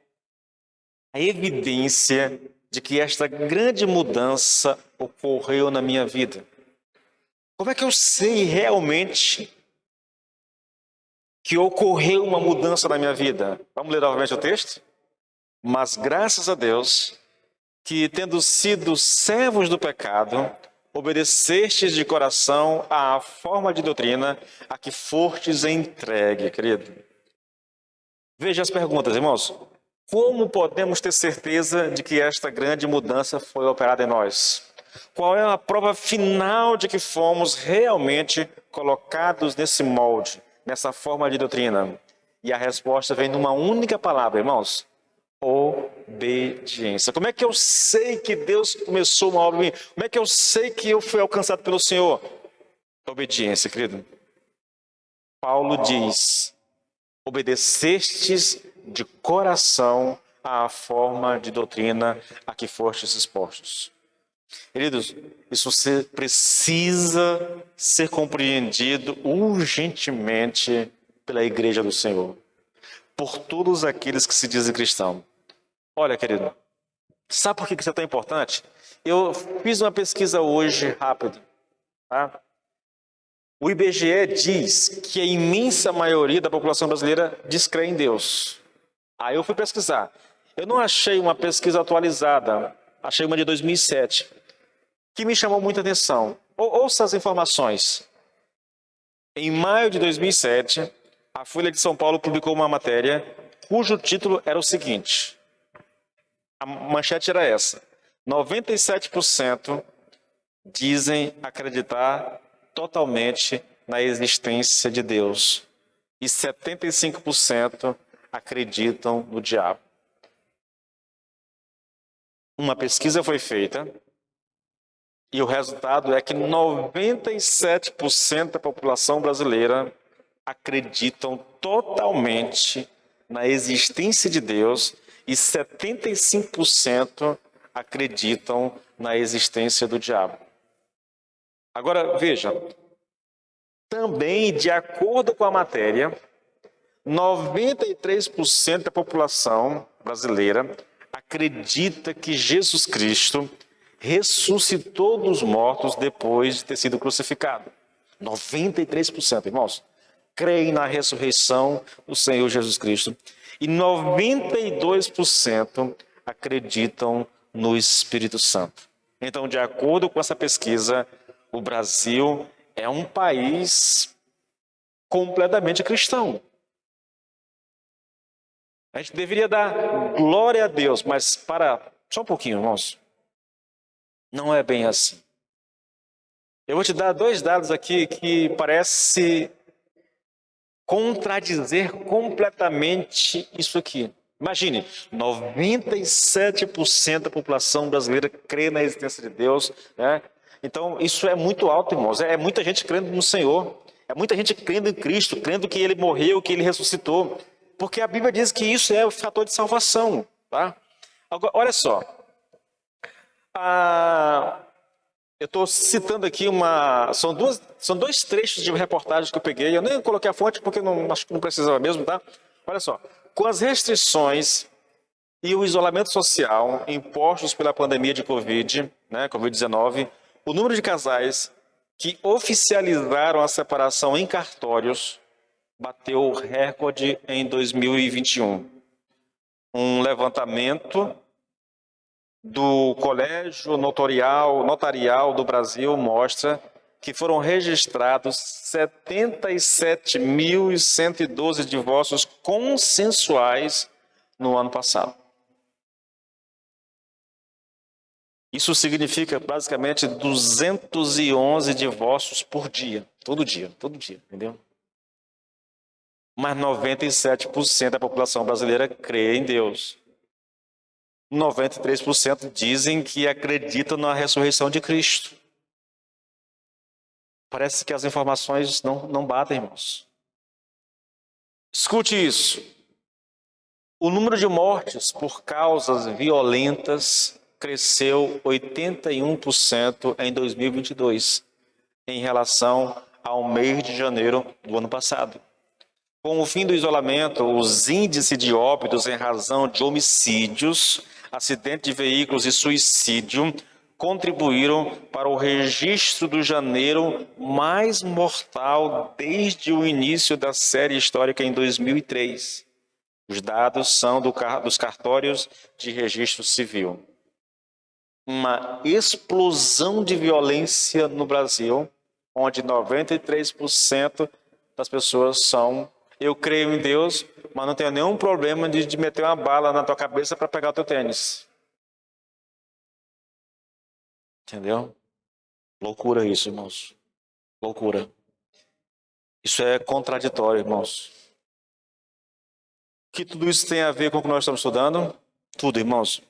a evidência de que esta grande mudança ocorreu na minha vida? Como é que eu sei realmente que ocorreu uma mudança na minha vida? Vamos ler novamente o texto? Mas graças a Deus, que tendo sido servos do pecado, obedecestes de coração à forma de doutrina a que fostes entregue, querido. Veja as perguntas, irmãos. Como podemos ter certeza de que esta grande mudança foi operada em nós? Qual é a prova final de que fomos realmente colocados nesse molde, nessa forma de doutrina? E a resposta vem numa única palavra, irmãos. Obediência. Como é que eu sei que Deus começou uma obra em mim? Como é que eu sei que eu fui alcançado pelo Senhor? Obediência, querido. Paulo diz, obedecestes de coração à forma de doutrina a que fostes expostos. Queridos, isso precisa ser compreendido urgentemente pela Igreja do Senhor, por todos aqueles que se dizem cristãos. Olha, querido, sabe por que isso é tão importante? Eu fiz uma pesquisa hoje, rápida, tá? O IBGE diz que a imensa maioria da população brasileira descrê em Deus. Aí eu fui pesquisar. Eu não achei uma pesquisa atualizada, Achei uma de 2007, que me chamou muita atenção. Ouça as informações. Em maio de 2007, a Folha de São Paulo publicou uma matéria cujo título era o seguinte. A manchete era essa: 97% dizem acreditar totalmente na existência de Deus e 75% acreditam no diabo. Uma pesquisa foi feita e o resultado é que 97% da população brasileira acreditam totalmente na existência de Deus e 75% acreditam na existência do diabo. Agora, veja, também, de acordo com a matéria, 93% da população brasileira acredita que Jesus Cristo ressuscitou dos mortos depois de ter sido crucificado. 93%, irmãos, creem na ressurreição do Senhor Jesus Cristo. E 92% acreditam no Espírito Santo. Então, de acordo com essa pesquisa, o Brasil é um país completamente cristão. A gente deveria dar glória a Deus, mas só um pouquinho, irmãos. Não é bem assim. Eu vou te dar 2 dados aqui que parece contradizer completamente isso aqui. Imagine, 97% da população brasileira crê na existência de Deus, né? Então, isso é muito alto, irmãos. É muita gente crendo no Senhor. É muita gente crendo em Cristo, crendo que Ele morreu, que Ele ressuscitou. Porque a Bíblia diz que isso é o fator de salvação, tá? Agora, olha só. Eu estou citando aqui são 2 trechos de reportagens que eu peguei. Eu nem coloquei a fonte porque acho que não precisava mesmo, tá? Olha só. Com as restrições e o isolamento social impostos pela pandemia de Covid, né, Covid-19, o número de casais que oficializaram a separação em cartórios bateu recorde em 2021. Um levantamento do Colégio Notarial do Brasil mostra que foram registrados 77.112 divórcios consensuais no ano passado. Isso significa basicamente 211 divórcios por dia, todo dia, entendeu? Mas 97% da população brasileira crê em Deus. 93% dizem que acreditam na ressurreição de Cristo. Parece que as informações não batem, irmãos. Escute isso. O número de mortes por causas violentas cresceu 81% em 2022, em relação ao mês de janeiro do ano passado. Com o fim do isolamento, os índices de óbitos em razão de homicídios, acidente de veículos e suicídio contribuíram para o registro do janeiro mais mortal desde o início da série histórica em 2003. Os dados são dos cartórios de registro civil. Uma explosão de violência no Brasil, onde 93% das pessoas são: eu creio em Deus, mas não tenho nenhum problema de meter uma bala na tua cabeça para pegar o teu tênis. Entendeu? Loucura isso, irmãos. Loucura. Isso é contraditório, irmãos. O que tudo isso tem a ver com o que nós estamos estudando? Tudo, irmãos.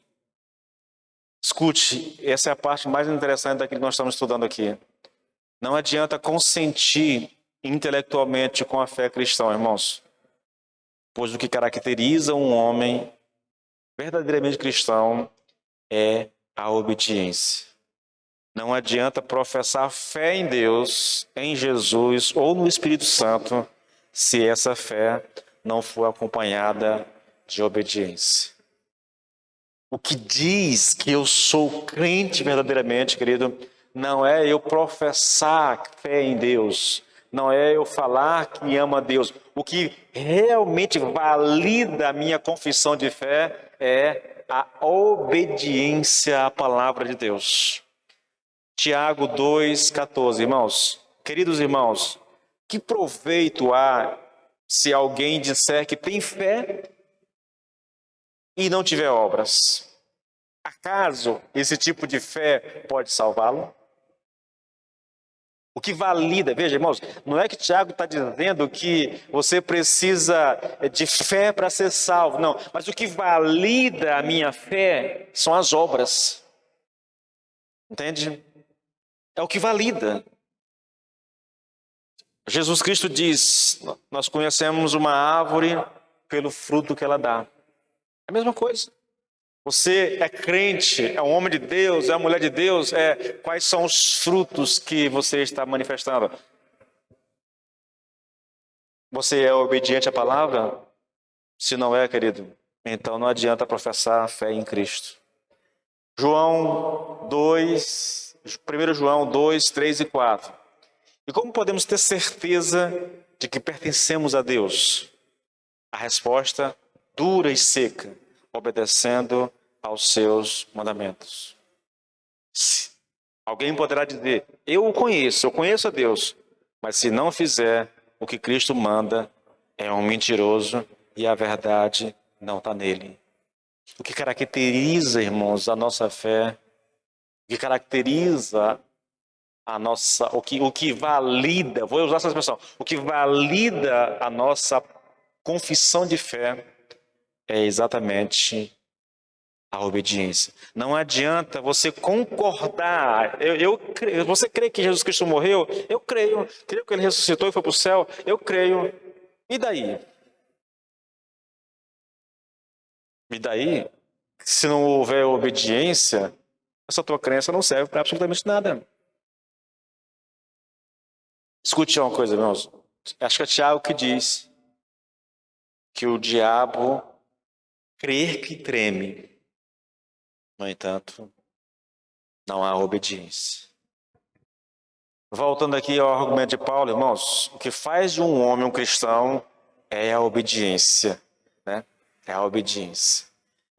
Escute, essa é a parte mais interessante daquilo que nós estamos estudando aqui. Não adianta consentir intelectualmente com a fé cristã, irmãos. Pois o que caracteriza um homem verdadeiramente cristão é a obediência. Não adianta professar fé em Deus, em Jesus ou no Espírito Santo, se essa fé não for acompanhada de obediência. O que diz que eu sou crente verdadeiramente, querido, não é eu professar fé em Deus, não é eu falar que ama a Deus. O que realmente valida a minha confissão de fé é a obediência à palavra de Deus. Tiago 2,14, irmãos. Queridos irmãos, que proveito há se alguém disser que tem fé e não tiver obras? Acaso esse tipo de fé pode salvá-lo? O que valida, veja, irmãos, não é que Tiago está dizendo que você precisa de fé para ser salvo, não, mas o que valida a minha fé são as obras, entende? É o que valida. Jesus Cristo diz: nós conhecemos uma árvore pelo fruto que ela dá. É a mesma coisa. Você é crente, é um homem de Deus, é uma mulher de Deus, quais são os frutos que você está manifestando? Você é obediente à palavra? Se não é, querido, então não adianta professar a fé em Cristo. João 2, 1 João 2, 3 e 4. E como podemos ter certeza de que pertencemos a Deus? A resposta dura e seca, obedecendo aos seus mandamentos. Alguém poderá dizer: eu conheço a Deus, mas se não fizer o que Cristo manda, é um mentiroso e a verdade não está nele. O que caracteriza, irmãos, a nossa fé, o que caracteriza o que valida, vou usar essa expressão, o que valida a nossa confissão de fé é exatamente a obediência. Não adianta você concordar. Você crê que Jesus Cristo morreu? Eu creio. Creio que ele ressuscitou e foi para o céu? Eu creio. E daí? E daí? Se não houver obediência, essa tua crença não serve para absolutamente nada. Escute uma coisa, irmãos. Acho que é Tiago que diz que o diabo crer que treme. No entanto, não há obediência. Voltando aqui ao argumento de Paulo, irmãos, o que faz de um homem um cristão é a obediência, né? É a obediência.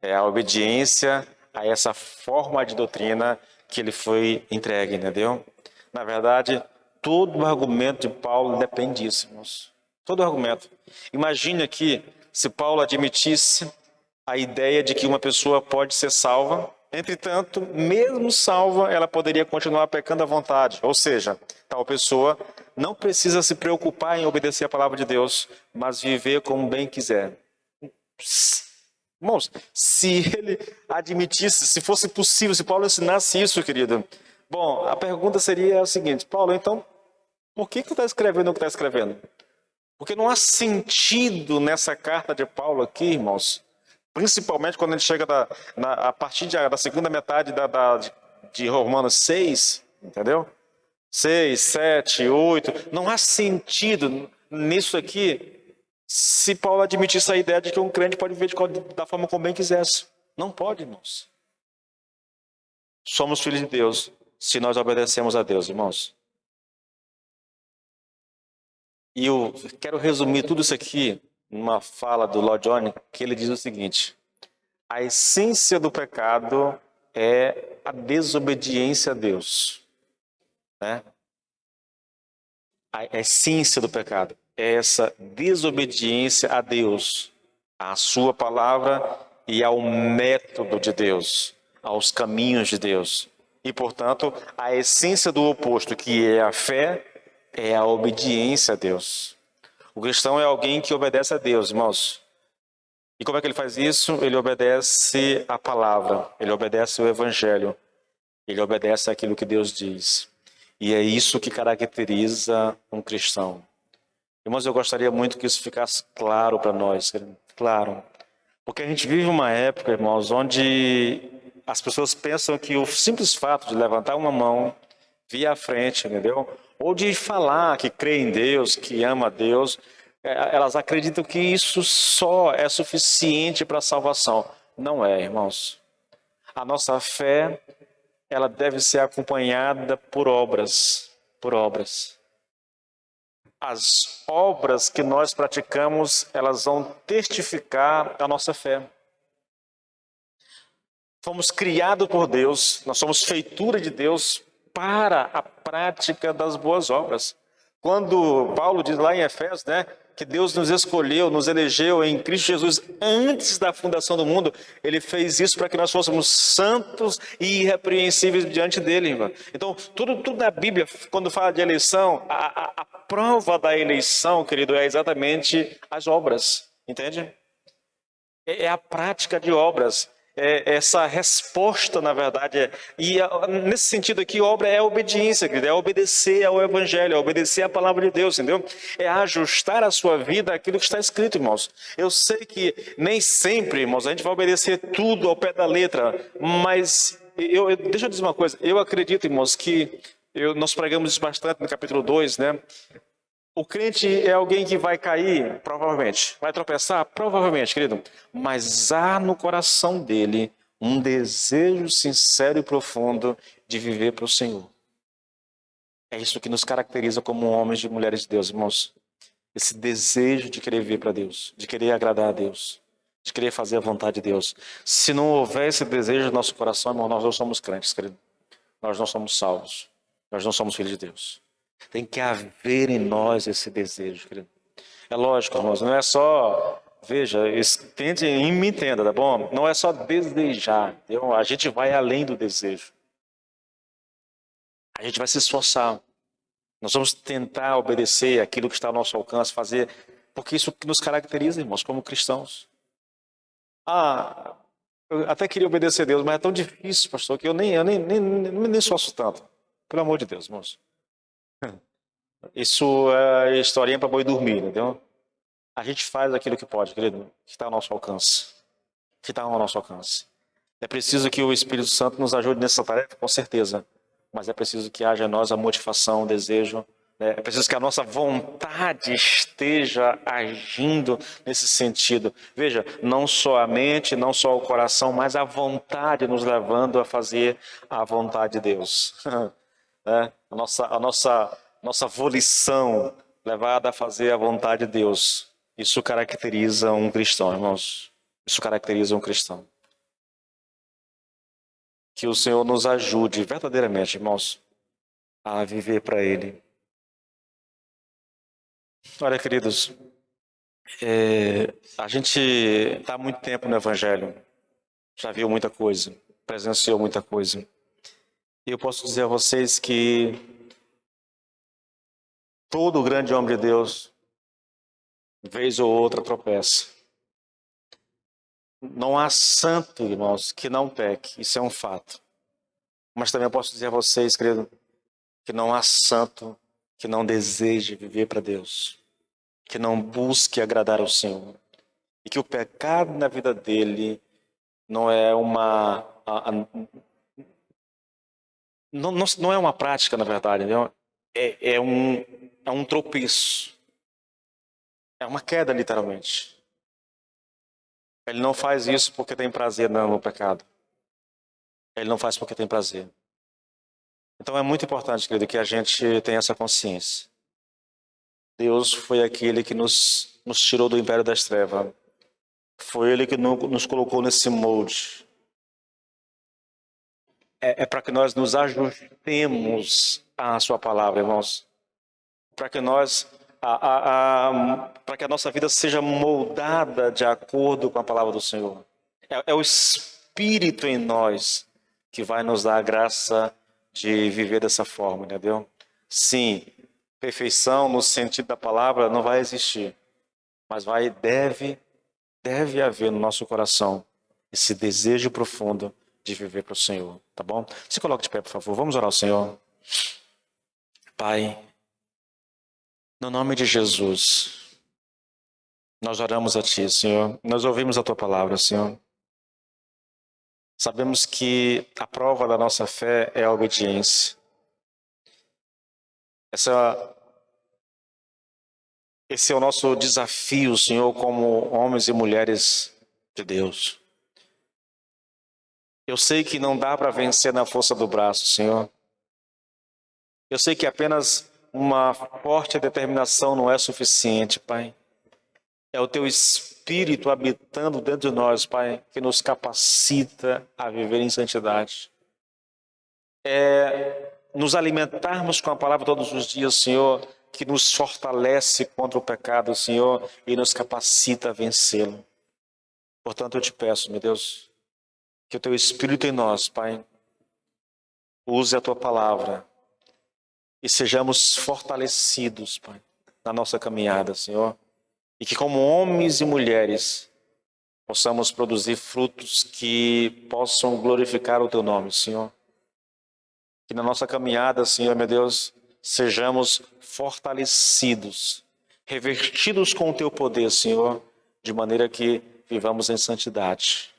É a obediência a essa forma de doutrina que ele foi entregue, entendeu? Na verdade, todo o argumento de Paulo depende disso, irmãos. Todo o argumento. Imagine aqui se Paulo admitisse a ideia de que uma pessoa pode ser salva, entretanto, mesmo salva, ela poderia continuar pecando à vontade. Ou seja, tal pessoa não precisa se preocupar em obedecer a palavra de Deus, mas viver como bem quiser. Irmãos, se ele admitisse, se fosse possível, se Paulo ensinasse isso, querido, bom, a pergunta seria a seguinte: Paulo, então, por que você está escrevendo o que está escrevendo? Porque não há sentido nessa carta de Paulo aqui, irmãos, principalmente quando a gente chega a partir da segunda metade de Romanos 6, entendeu? 6, 7, 8, não há sentido nisso aqui se Paulo admitisse a ideia de que um crente pode viver da forma como bem quisesse. Não pode, irmãos. Somos filhos de Deus se nós obedecemos a Deus, irmãos. E eu quero resumir tudo isso aqui numa fala do Lloyd Jones, que ele diz o seguinte: a essência do pecado é a desobediência a Deus, né? A essência do pecado é essa desobediência a Deus, à sua palavra e ao método de Deus, aos caminhos de Deus. E, portanto, a essência do oposto, que é a fé, é a obediência a Deus. O cristão é alguém que obedece a Deus, irmãos. E como é que ele faz isso? Ele obedece a palavra, ele obedece o evangelho, ele obedece aquilo que Deus diz. E é isso que caracteriza um cristão. Irmãos, eu gostaria muito que isso ficasse claro para nós, claro. Porque a gente vive uma época, irmãos, onde as pessoas pensam que o simples fato de levantar uma mão, vir à frente, entendeu? Ou de falar que crê em Deus, que ama a Deus, elas acreditam que isso só é suficiente para a salvação. Não é, irmãos. A nossa fé, ela deve ser acompanhada por obras, por obras. As obras que nós praticamos, elas vão testificar a nossa fé. Fomos criados por Deus, nós somos feitura de Deus para a prática das boas obras. Quando Paulo diz lá em Efésios, né, que Deus nos escolheu, nos elegeu em Cristo Jesus antes da fundação do mundo, ele fez isso para que nós fôssemos santos e irrepreensíveis diante dele, irmão. Então, tudo na Bíblia, quando fala de eleição, a prova da eleição, querido, é exatamente as obras, entende? É a prática de obras, é essa resposta, na verdade. Nesse sentido aqui, obra é obediência, querido, é obedecer ao Evangelho, é obedecer à palavra de Deus, entendeu? É ajustar a sua vida àquilo que está escrito, irmãos. Eu sei que nem sempre, irmãos, a gente vai obedecer tudo ao pé da letra, mas deixa eu dizer uma coisa, eu acredito, irmãos, que nós pregamos isso bastante no capítulo 2, né? O crente é alguém que vai cair, provavelmente. Vai tropeçar, provavelmente, querido. Mas há no coração dele um desejo sincero e profundo de viver para o Senhor. É isso que nos caracteriza como homens e mulheres de Deus, irmãos. Esse desejo de querer viver para Deus, de querer agradar a Deus, de querer fazer a vontade de Deus. Se não houver esse desejo no nosso coração, irmão, nós não somos crentes, querido. Nós não somos salvos. Nós não somos filhos de Deus. Tem que haver em nós esse desejo, querido. É lógico, irmãos, não é só, veja, tente e me entenda, tá bom? Não é só desejar, entendeu? A gente vai além do desejo. A gente vai se esforçar. Nós vamos tentar obedecer aquilo que está ao nosso alcance, fazer, porque isso que nos caracteriza, irmãos, como cristãos. Eu até queria obedecer a Deus, mas é tão difícil, pastor, que eu nem esforço tanto. Pelo amor de Deus, irmãos. Isso é historinha para boi dormir, entendeu? A gente faz aquilo que pode, querido, que está ao nosso alcance. Que está ao nosso alcance. É preciso que o Espírito Santo nos ajude nessa tarefa, com certeza. Mas é preciso que haja em nós a motivação, o desejo. Né? É preciso que a nossa vontade esteja agindo nesse sentido. Veja, não só a mente, não só o coração, mas a vontade nos levando a fazer a vontade de Deus. Né? A nossa volição levada a fazer a vontade de Deus. Isso caracteriza um cristão, irmãos. Isso caracteriza um cristão. Que o Senhor nos ajude verdadeiramente, irmãos, a viver para Ele. Olha, queridos, a gente está há muito tempo no Evangelho, já viu muita coisa, presenciou muita coisa. E eu posso dizer a vocês que todo grande homem de Deus, vez ou outra, tropeça. Não há santo, irmãos, que não peque, isso é um fato. Mas também eu posso dizer a vocês, querido, que não há santo que não deseje viver para Deus, que não busque agradar ao Senhor. E que o pecado na vida dele não é não é uma prática, na verdade, entendeu? É um tropeço. É uma queda, literalmente. Ele não faz isso porque tem prazer no pecado. Ele não faz porque tem prazer. Então é muito importante, querido, que a gente tenha essa consciência. Deus foi aquele que nos tirou do império das trevas. Foi Ele que nos colocou nesse molde. É para que nós nos ajustemos à Sua palavra, irmãos. Para que para que a nossa vida seja moldada de acordo com a palavra do Senhor. É o Espírito em nós que vai nos dar a graça de viver dessa forma, entendeu? Sim, perfeição no sentido da palavra não vai existir, mas deve haver no nosso coração esse desejo profundo de viver para o Senhor, tá bom? Se coloque de pé, por favor. Vamos orar ao Senhor. Pai, no nome de Jesus, nós oramos a Ti, Senhor. Nós ouvimos a Tua palavra, Senhor. Sabemos que a prova da nossa fé é a obediência. Esse é o nosso desafio, Senhor, como homens e mulheres de Deus. Eu sei que não dá para vencer na força do braço, Senhor. Eu sei que apenas uma forte determinação não é suficiente, Pai. É o Teu Espírito Espírito habitando dentro de nós, Pai, que nos capacita a viver em santidade. Nos alimentarmos com a palavra todos os dias, Senhor, que nos fortalece contra o pecado, Senhor, e nos capacita a vencê-lo. Portanto, eu te peço, meu Deus, que o teu Espírito em nós, Pai, use a tua palavra e sejamos fortalecidos, Pai, na nossa caminhada, Senhor. E que como homens e mulheres possamos produzir frutos que possam glorificar o teu nome, Senhor. Que na nossa caminhada, Senhor, meu Deus, sejamos fortalecidos, revestidos com o teu poder, Senhor, de maneira que vivamos em santidade.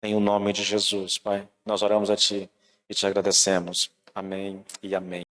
Em o nome de Jesus, Pai, nós oramos a Ti e te agradecemos. Amém e amém.